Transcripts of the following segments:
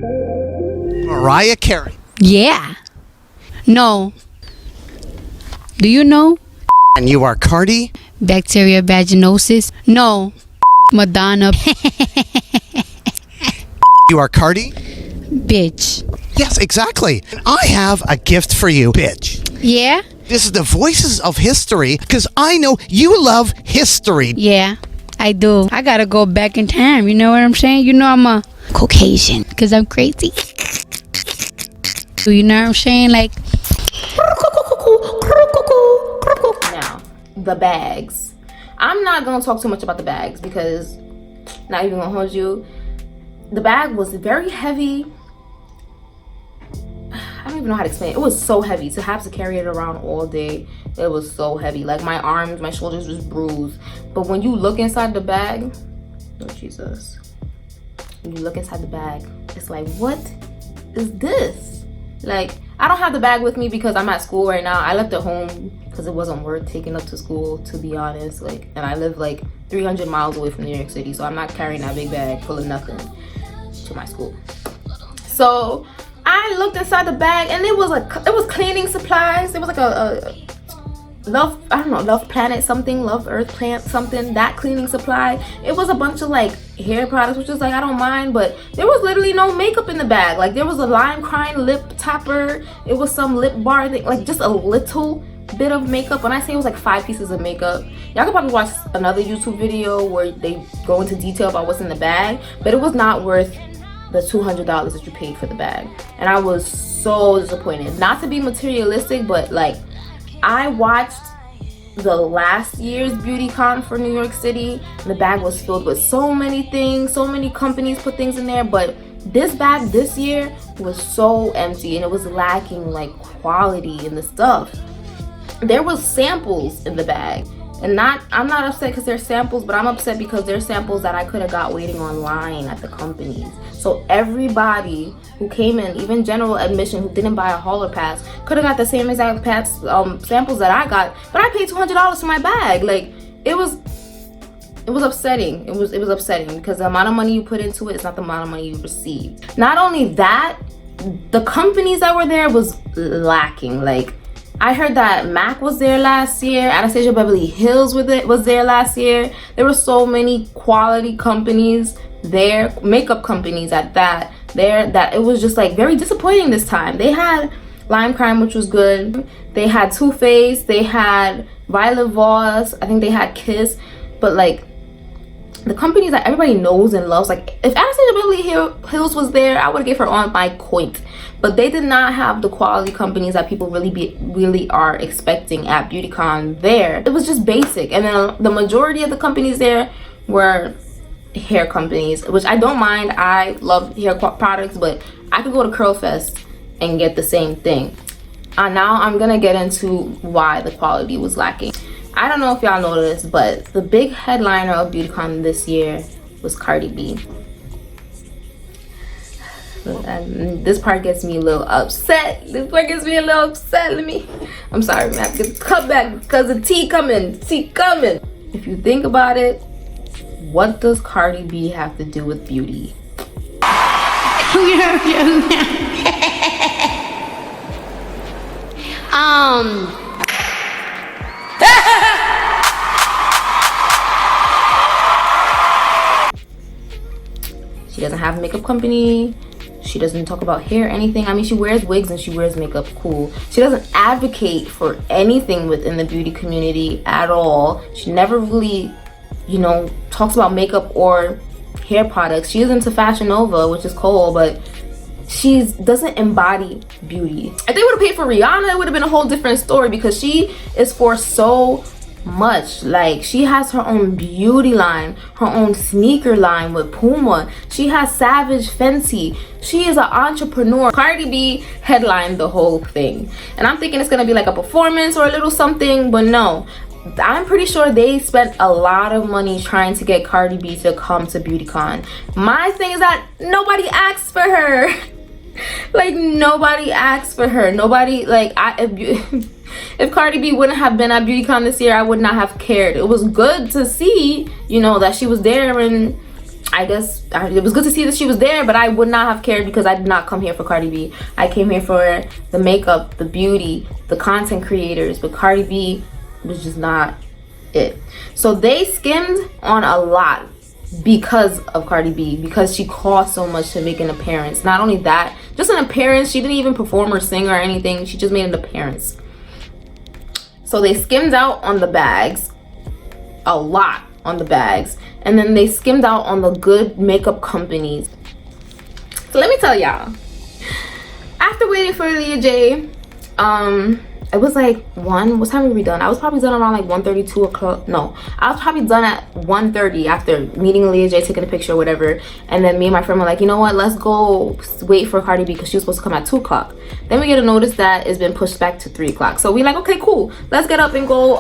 Mariah Carey. Yeah. No. Do you know? And you are Cardi. Bacteria vaginosis? No. Madonna. You are Cardi. Bitch. Yes, exactly. And I have a gift for you, bitch. Yeah? This is the Voices of History, because I know you love history. Yeah, I do. I gotta go back in time. You know what I'm saying? You know I'm a Caucasian because I'm crazy. You know what I'm saying? Like. Now, the bags. I'm not gonna talk too much about the bags because, not even gonna hold you, the bag was very heavy. I don't even know how to explain it. It was so heavy to have to carry it around all day. It was so heavy. Like my arms, my shoulders was bruised. But when you look inside the bag, oh Jesus. When you look inside the bag, it's like, what is this? Like, I don't have the bag with me because I'm at school right now. I left it home because it wasn't worth taking up to school, to be honest. Like, and I live like 300 miles away from New York City, so I'm not carrying that big bag full of nothing to my school. So I looked inside the bag and it was cleaning supplies. It was like a Love, I don't know, Love Planet something, Love Earth Plant something, that cleaning supply. It was a bunch of like hair products, which is like, I don't mind, but there was literally no makeup in the bag. Like there was a lime crime lip topper, it was some lip bar thing, like just a little bit of makeup. When I say it was like 5 pieces of makeup, y'all could probably watch another YouTube video where they go into detail about what's in the bag, but it was not worth the $200 that you paid for the bag. And I was so disappointed. Not to be materialistic, but like, I watched the last year's BeautyConned for New York City. The bag was filled with so many things, so many companies put things in there, but this bag this year was so empty and it was lacking like quality in the stuff. There was samples in the bag, and I'm not upset because they're samples, but I'm upset because they're samples that I could have got waiting online at the companies. So everybody who came in, even general admission, who didn't buy a hauler pass, could have got the same exact pass samples that I got, but I paid $200 for my bag. Like it was upsetting. It was upsetting because the amount of money you put into it is not the amount of money you received. Not only that, the companies that were there was lacking. Like I heard that MAC was there last year, Anastasia Beverly Hills was there last year. There were so many quality companies there, makeup companies at that, that it was just like very disappointing this time. They had Lime Crime, which was good. They had Too Faced, they had Violet Voss, I think they had Kiss, but like the companies that everybody knows and loves, like if Anastasia Beverly Hills was there, I would give her on my coin. But they did not have the quality companies that people really are expecting at BeautyConned there. It was just basic. And then the majority of the companies there were hair companies, which I don't mind. I love hair products, but I could go to Curl Fest and get the same thing. Now I'm gonna get into why the quality was lacking. I don't know if y'all know this, but the big headliner of BeautyConned this year was Cardi B. And this part gets me a little upset. I'm sorry, man. Come back because the tea coming. If you think about it, what does Cardi B have to do with beauty? She doesn't have a makeup company. She doesn't talk about hair or anything. I mean, she wears wigs and she wears makeup, cool. She doesn't advocate for anything within the beauty community at all. She never really, you know, talks about makeup or hair products. She is into Fashion Nova, which is cool, but she doesn't embody beauty. If they would have paid for Rihanna, it would have been a whole different story because she is for so much. Like she has her own beauty line, her own sneaker line with Puma. She has Savage Fenty. She is an entrepreneur. Cardi B headlined the whole thing, and I'm thinking it's gonna be like a performance or a little something, but no. I'm pretty sure they spent a lot of money trying to get Cardi B to come to BeautyConned. My thing is that nobody asked for her. Like nobody asked for her. Nobody, like, if Cardi B wouldn't have been at BeautyConned this year, I would not have cared. It was good to see, you know, that she was there and I guess it was good to see that she was there, but I would not have cared because I did not come here for Cardi B. I came here for the makeup, the beauty, the content creators, but Cardi B was just not it. So they skimmed on a lot because of Cardi B, because she cost so much to make an appearance. Not only that, just an appearance. She didn't even perform or sing or anything. She just made an appearance. So they skimmed out on the bags, a lot on the bags, and then they skimmed out on the good makeup companies. So let me tell y'all, after waiting for Leah J, it was like what time were we done? I was probably done around like 1:30, 2 o'clock. No, I was probably done at 1:30 after meeting Leah J, taking a picture or whatever. And then me and my friend were like, you know what, let's go wait for Cardi B because she was supposed to come at 2 o'clock. Then we get a notice that it's been pushed back to 3 o'clock. So we like, okay, cool, let's get up and go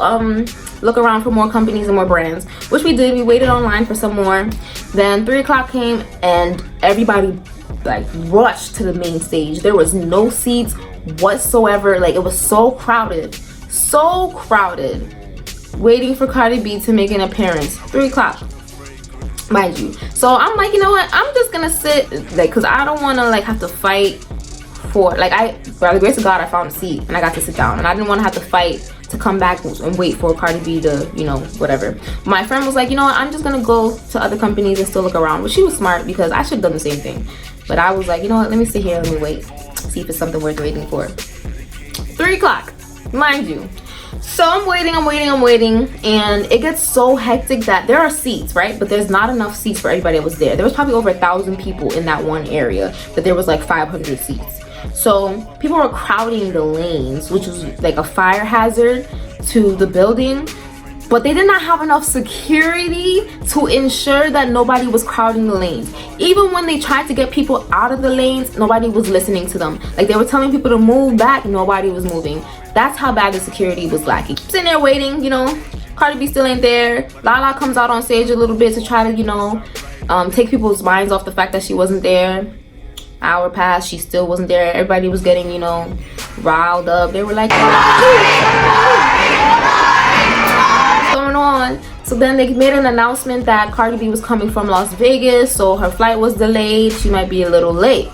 look around for more companies and more brands, which we did. We waited online for some more. Then 3 o'clock came and everybody like rushed to the main stage. There was no seats whatsoever. Like, it was so crowded waiting for Cardi B to make an appearance. 3 o'clock, mind you. So I'm like, you know what, I'm just gonna sit, like, because I don't want to like have to fight for, like, by the grace of God I found a seat and I got to sit down, and I didn't want to have to fight to come back and wait for Cardi B to, you know, whatever. My friend was like, you know what, I'm just gonna go to other companies and still look around. But she was smart because I should have done the same thing. But I was like, you know what, let me sit here, let me wait, see if it's something worth waiting for. 3 o'clock, mind you. So I'm waiting, and it gets so hectic that there are seats, right? But there's not enough seats for everybody that was there. There was probably over 1,000 people in that one area, but there was like 500 seats. So people were crowding the lanes, which was like a fire hazard to the building. But they did not have enough security to ensure that nobody was crowding the lanes. Even when they tried to get people out of the lanes, nobody was listening to them. Like, they were telling people to move back, nobody was moving. That's how bad the security was lacking. Sitting there waiting, you know, Cardi B still ain't there. Lala comes out on stage a little bit to try to, you know, take people's minds off the fact that she wasn't there. Hour passed, she still wasn't there. Everybody was getting, you know, riled up. They were like, going on. So then they made an announcement that Cardi B was coming from Las Vegas, so her flight was delayed. She might be a little late.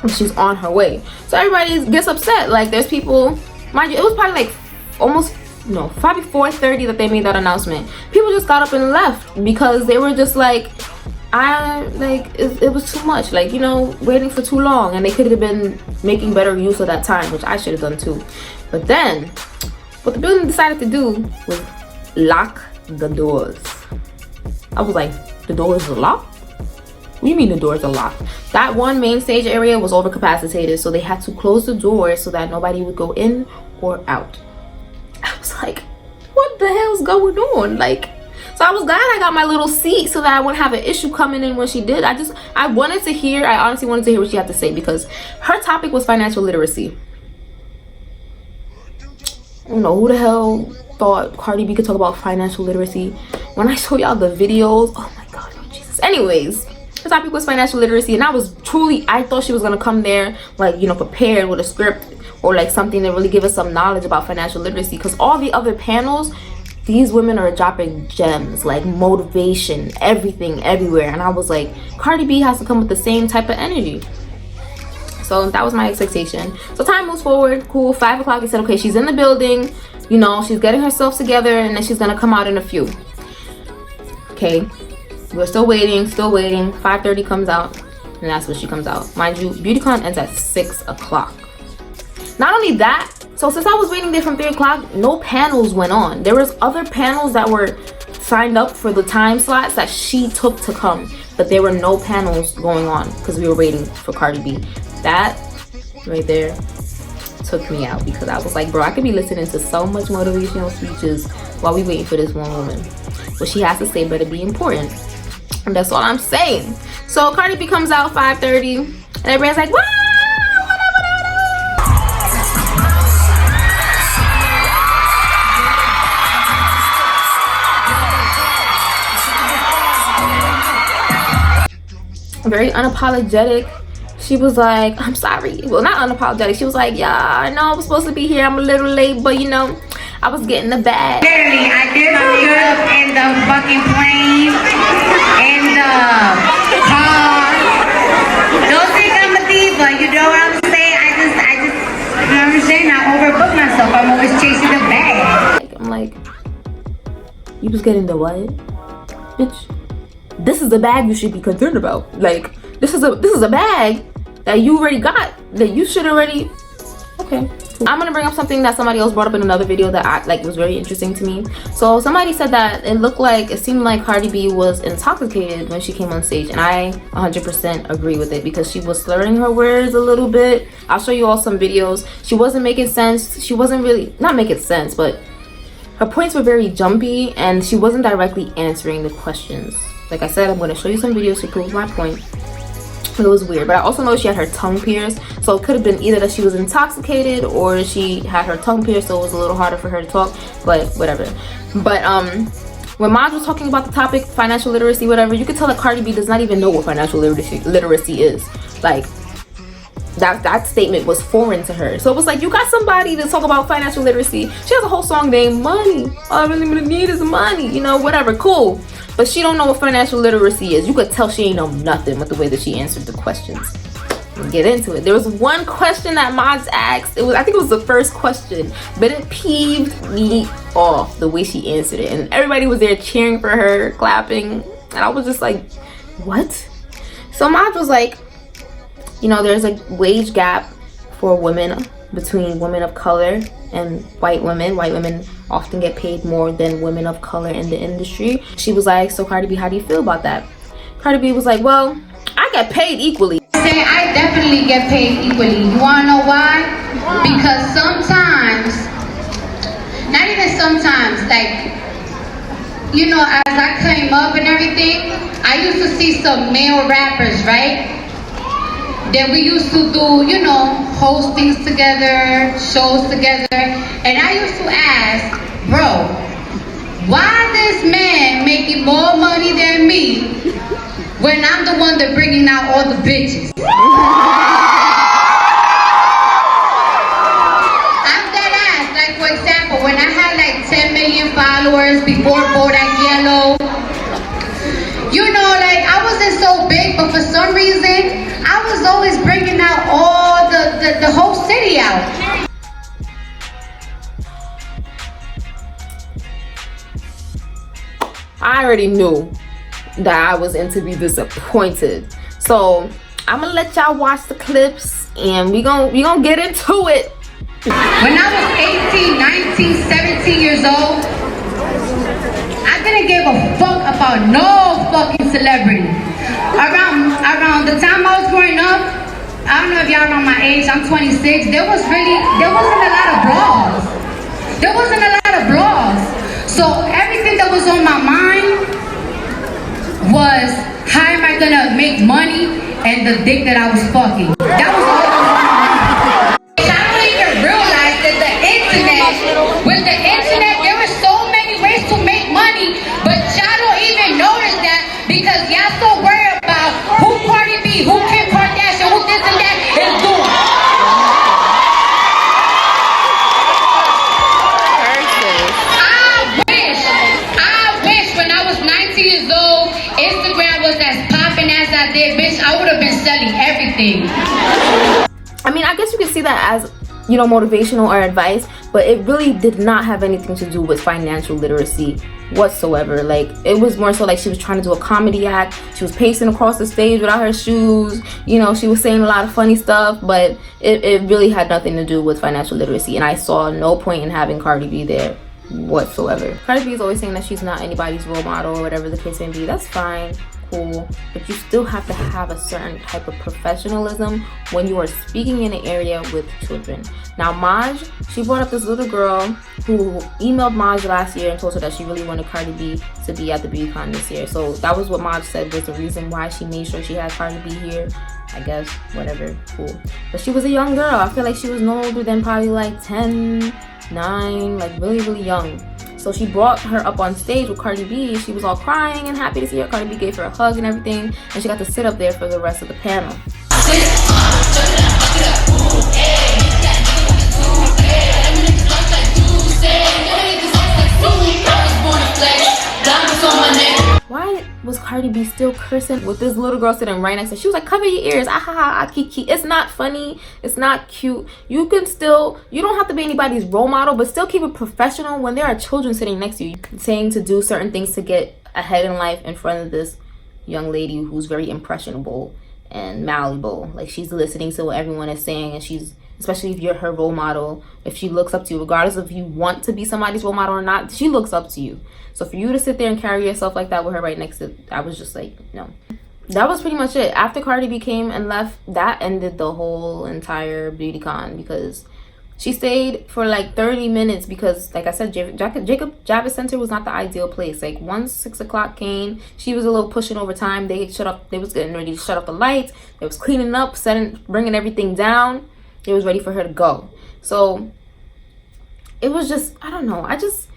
She's on her way. So everybody gets upset. Like, there's people, mind you, it was probably like almost, no, probably 4:30 that they made that announcement. People just got up and left because they were just like, it was too much, like, you know, waiting for too long, and they could have been making better use of that time, which I should have done too. But then what the building decided to do was lock the doors. I was like, the doors are locked? What do you mean the doors are locked? That one main stage area was overcapacitated, so they had to close the doors so that nobody would go in or out. I was like, what the hell's going on? Like, so I was glad I got my little seat so that I wouldn't have an issue coming in when she did. I honestly wanted to hear what she had to say, because her topic was financial literacy. I don't know who the hell thought Cardi B could talk about financial literacy. When I show y'all the videos, oh my God, oh Jesus. Anyways, the topic was financial literacy, and I thought she was gonna come there like, you know, prepared with a script or like something to really give us some knowledge about financial literacy, because all the other panels, these women are dropping gems, like motivation, everything, everywhere. And I was like, Cardi B has to come with the same type of energy. So that was my expectation. So time moves forward, cool. 5 o'clock, they said, okay, she's in the building, you know, she's getting herself together, and then she's gonna come out in a few. Okay, we're still waiting. 5:30 comes out, and that's when she comes out. Mind you, BeautyConned ends at 6 o'clock. Not only that, so since I was waiting there from 3 o'clock, no panels went on. There was other panels that were signed up for the time slots that she took to come, but there were no panels going on because we were waiting for Cardi B. That right there took me out, because I was like, bro, I could be listening to so much motivational speeches while we waiting for this one woman. What she has to say better be important, and that's all I'm saying. So Cardi B comes out 5:30, and everybody's like, what? Very unapologetic. She was like, I'm sorry. Well, not unapologetic. She was like, yeah, I know I was supposed to be here. I'm a little late, but you know, I was getting the bag. Literally, I did my makeup in the fucking plane, in the car. Don't think I'm a diva, you know what I'm saying? I just, you know what I'm saying? I overbook myself. I'm always chasing the bag. I'm like, you was getting the what? Bitch, this is the bag you should be concerned about. Like, this is a bag that you already got, that you should already, okay. I'm gonna bring up something that somebody else brought up in another video that was very interesting to me. So somebody said that it seemed like Cardi B was intoxicated when she came on stage, and I 100% agree with it because she was slurring her words a little bit. I'll show you all some videos. She wasn't making sense. She wasn't really, not making sense, but her points were very jumpy and she wasn't directly answering the questions. Like I said, I'm gonna show you some videos to prove my point. It was weird, but I also know she had her tongue pierced, so it could have been either that she was intoxicated or she had her tongue pierced, so it was a little harder for her to talk, but whatever. But when Maj was talking about the topic, financial literacy, whatever, you could tell that Cardi B does not even know what financial literacy is. Like, that statement was foreign to her. So it was like, you got somebody to talk about financial literacy. She has a whole song named Money. All I really need is money, you know, whatever, cool. But she don't know what financial literacy is. You could tell she ain't know nothing with the way that she answered the questions. We'll get into it. There was one question that Maj asked. I think it was the first question, but it peeved me off the way she answered it. And everybody was there cheering for her, clapping. And I was just like, what? So Maj was like, you know, there's a wage gap for women between women of color and white women. White women often get paid more than women of color in the industry. She was like, so Cardi B, how do you feel about that? Cardi B was like, well, I get paid equally. I definitely get paid equally. You wanna know why? Because sometimes, not even sometimes, like, you know, as I came up and everything, I used to see some male rappers, right? That we used to do, you know, host things together, shows together, and I used to ask, bro, why this man making more money than me when I'm the one that bringing out all the bitches? I'm dead ass. Like, for example, when I had like 10 million followers before Bodak Yellow, you know, like, I wasn't so big, but for some reason, I was always bringing out all the whole city out. I already knew that I was in to be disappointed. So I'm gonna let y'all watch the clips and we gonna get into it. When I was 18, 19, 17 years old, I didn't give a fuck about no fucking celebrity. Around the time I was growing up, I don't know if y'all around my age, I'm 26, there wasn't a lot of blogs. There wasn't a lot of blogs. So everything that was on my mind was, how am I gonna make money and the dick that I was fucking. That was all that was on my mind. I don't even realize that with the internet, there were so many ways to make money, but y'all don't even notice that because y'all so worried about who Cardi B, who Kim Kardashian, who this and that is doing. I wish when I was 19 years old, Instagram was as popping as I did, bitch. I would have been selling everything. I mean, I guess you could see that as, you know, motivational or advice, but it really did not have anything to do with financial literacy whatsoever. Like, it was more so like she was trying to do a comedy act. She was pacing across the stage without her shoes. You know, she was saying a lot of funny stuff, but it really had nothing to do with financial literacy. And I saw no point in having Cardi B there whatsoever. Cardi B is always saying that she's not anybody's role model or whatever the case may be. That's fine, cool, but you still have to have a certain type of professionalism when you are speaking in an area with children. Now Maj, she brought up this little girl who emailed Maj last year and told her that she really wanted Cardi B to be at the BeautyConned this year. So that was what Maj said was the reason why she made sure she had Cardi B here. I guess, whatever, cool. But she was a young girl. I feel like she was no older than probably like 10, 9, like really young. So she brought her up on stage with Cardi B. She was all crying and happy to see her. Cardi B gave her a hug and everything, and she got to sit up there for the rest of the panel. Why was Cardi B still cursing with this little girl sitting right next to her. She was like, cover your ears, ah ha ha, ah, kiki. It's not funny, it's not cute. You don't have to be anybody's role model, but still keep it professional when there are children sitting next to you. Saying to do certain things to get ahead in life in front of this young lady who's very impressionable and malleable. Like, she's listening to what everyone is saying, and she's, especially if you're her role model, if she looks up to you, regardless if you want to be somebody's role model or not, she looks up to you. So for you to sit there and carry yourself like that with her right next to, I was just like, no. That was pretty much it. After Cardi B came and left, that ended the whole entire BeautyCon, because she stayed for like 30 minutes because, like I said, Jacob Javits Center was not the ideal place. Like, once 6 o'clock came, she was a little pushing over time. They was getting ready to shut off the lights. They was cleaning up, bringing everything down. It was ready for her to go. So it was just, I don't know. I just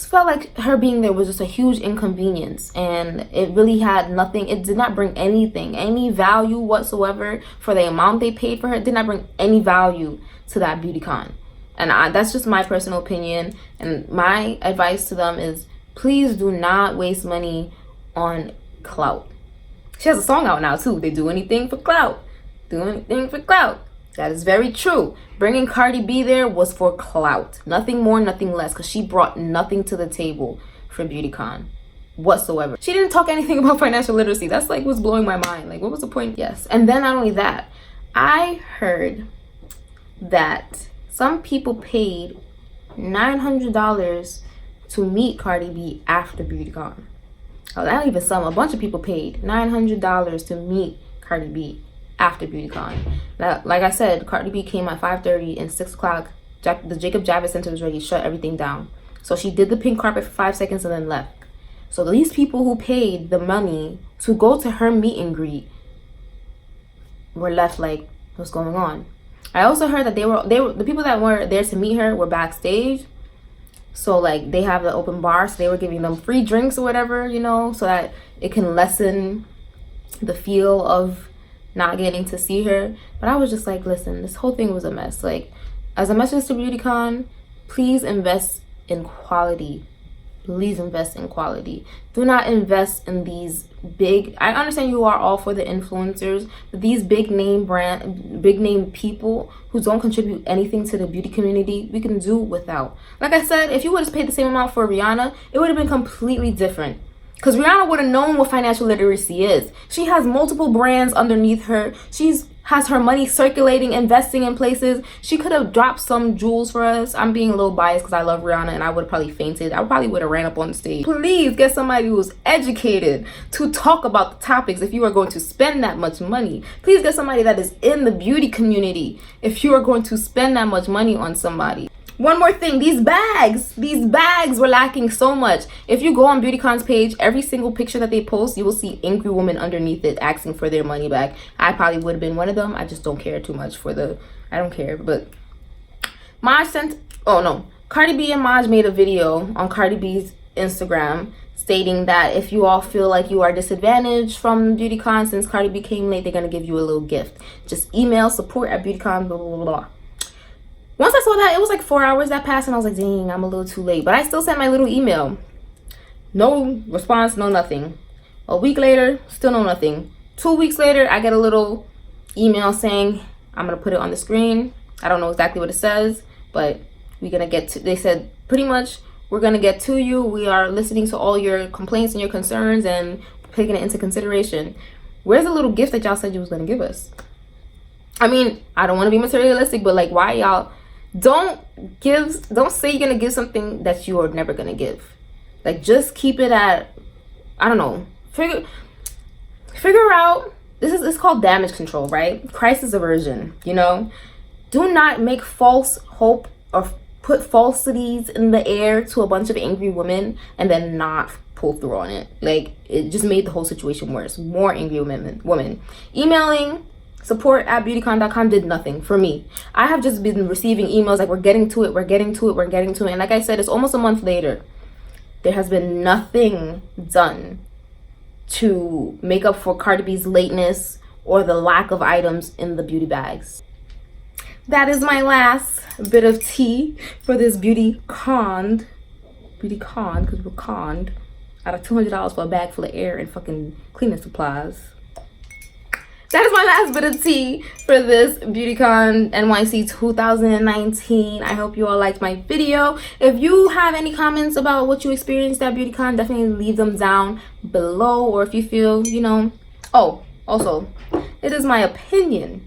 felt like her being there was just a huge inconvenience, and it really had nothing. It did not bring anything, any value whatsoever for the amount they paid for her. It did not bring any value to that BeautyCon. And that's just my personal opinion. And my advice to them is, please do not waste money on clout. She has a song out now too. They do anything for clout. Do anything for clout. That is very true. Bringing Cardi B there was for clout. Nothing more, nothing less, because she brought nothing to the table for BeautyCon whatsoever. She didn't talk anything about financial literacy. That's like what's blowing my mind. Like, what was the point? Yes. And then not only that, I heard that some people paid $900 to meet Cardi B after BeautyCon. Oh, not even some. A bunch of people paid $900 to meet Cardi B after BeautyCon. Now, like I said, Cardi B came at 5:30 and 6 o'clock. The Jacob Javits Center was ready to shut everything down. So she did the pink carpet for 5 seconds and then left. So these people who paid the money to go to her meet and greet were left like, what's going on? I also heard that they were the people that were there to meet her were backstage. So like, they have the open bar, so they were giving them free drinks or whatever, you know, so that it can lessen the feel of not getting to see her. But I was just like, listen, this whole thing was a mess. Like, as a message to BeautyCon, please invest in quality. Please invest in quality. Do not invest in these big, I understand you are all for the influencers, but these big name people who don't contribute anything to the beauty community, we can do without. Like I said, if you would have paid the same amount for Rihanna, it would have been completely different. Because Rihanna would have known what financial literacy is. She has multiple brands underneath her. Has her money circulating, investing in places. She could have dropped some jewels for us. I'm being a little biased because I love Rihanna and I would have probably fainted. I probably would have ran up on the stage. Please get somebody who's educated to talk about the topics if you are going to spend that much money. Please get somebody that is in the beauty community if you are going to spend that much money on somebody. One more thing, these bags were lacking so much. If you go on BeautyConn's page, every single picture that they post, you will see angry women underneath it asking for their money back. I probably would have been one of them. I just don't care too much I don't care. But Cardi B and Maj made a video on Cardi B's Instagram stating that if you all feel like you are disadvantaged from BeautyCon since Cardi B came late, they're going to give you a little gift. Just email support@BeautyCon, blah, blah, blah, blah. Once I saw that, it was like 4 hours that passed and I was like, dang, I'm a little too late. But I still sent my little email. No response, no nothing. A week later, still no nothing. 2 weeks later, I get a little email saying, I'm going to put it on the screen. I don't know exactly what it says, but they said pretty much, we're going to get to you. We are listening to all your complaints and your concerns and taking it into consideration. Where's the little gift that y'all said you was going to give us? I mean, I don't want to be materialistic, but like, why y'all... Don't say you're gonna give something that you are never gonna give. Like, just keep it at, I don't know, figure out, it's called damage control, right? Crisis aversion, you know? Do not make false hope or put falsities in the air to a bunch of angry women and then not pull through on it. Like, it just made the whole situation worse. More angry women. Emailing support@beautycon.com did nothing for me. I have just been receiving emails like, we're getting to it. And like I said, it's almost a month later. There has been nothing done to make up for Cardi B's lateness or the lack of items in the beauty bags. That is my last bit of tea for this BeautyConned, because we're conned. out of $200 for a bag full of air and fucking cleaning supplies. That is my last bit of tea for this BeautyConned NYC 2019. I hope you all liked my video. If you have any comments about what you experienced at BeautyConned, definitely leave them down below. Or if you feel, you know, oh, also, it is my opinion,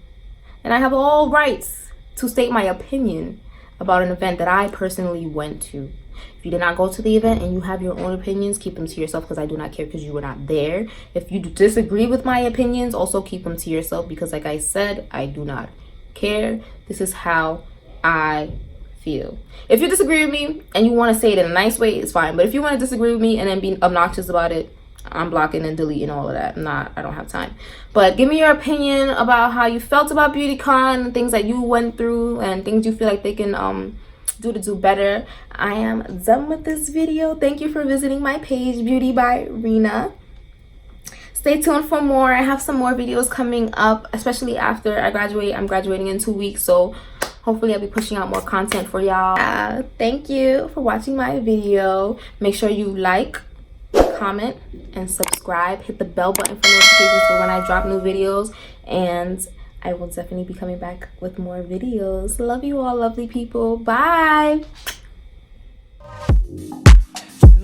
and I have all rights to state my opinion about an event that I personally went to. If you did not go to the event and you have your own opinions, keep them to yourself, because I do not care, because you were not there. If you disagree with my opinions, also keep them to yourself, because like I said, I do not care. This is how I feel. If you disagree with me and you want to say it in a nice way, it's fine. But if you want to disagree with me and then be obnoxious about it, I'm blocking and deleting all of that. I don't have time. But give me your opinion about how you felt about BeautyConned, things that you went through, and things you feel like they can do to do better. I am done with this video. Thank you for visiting my page, Beauty by Rena. Stay tuned for more. I have some more videos coming up, especially after I graduate. I'm graduating in 2 weeks, so hopefully I'll be pushing out more content for y'all. Thank you for watching my video. Make sure you like, comment, and subscribe. Hit the bell button for notifications for when I drop new videos, and I will definitely be coming back with more videos. Love you all, lovely people. Bye.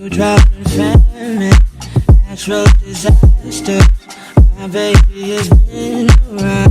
Drought and famine, natural disaster. My baby has been around.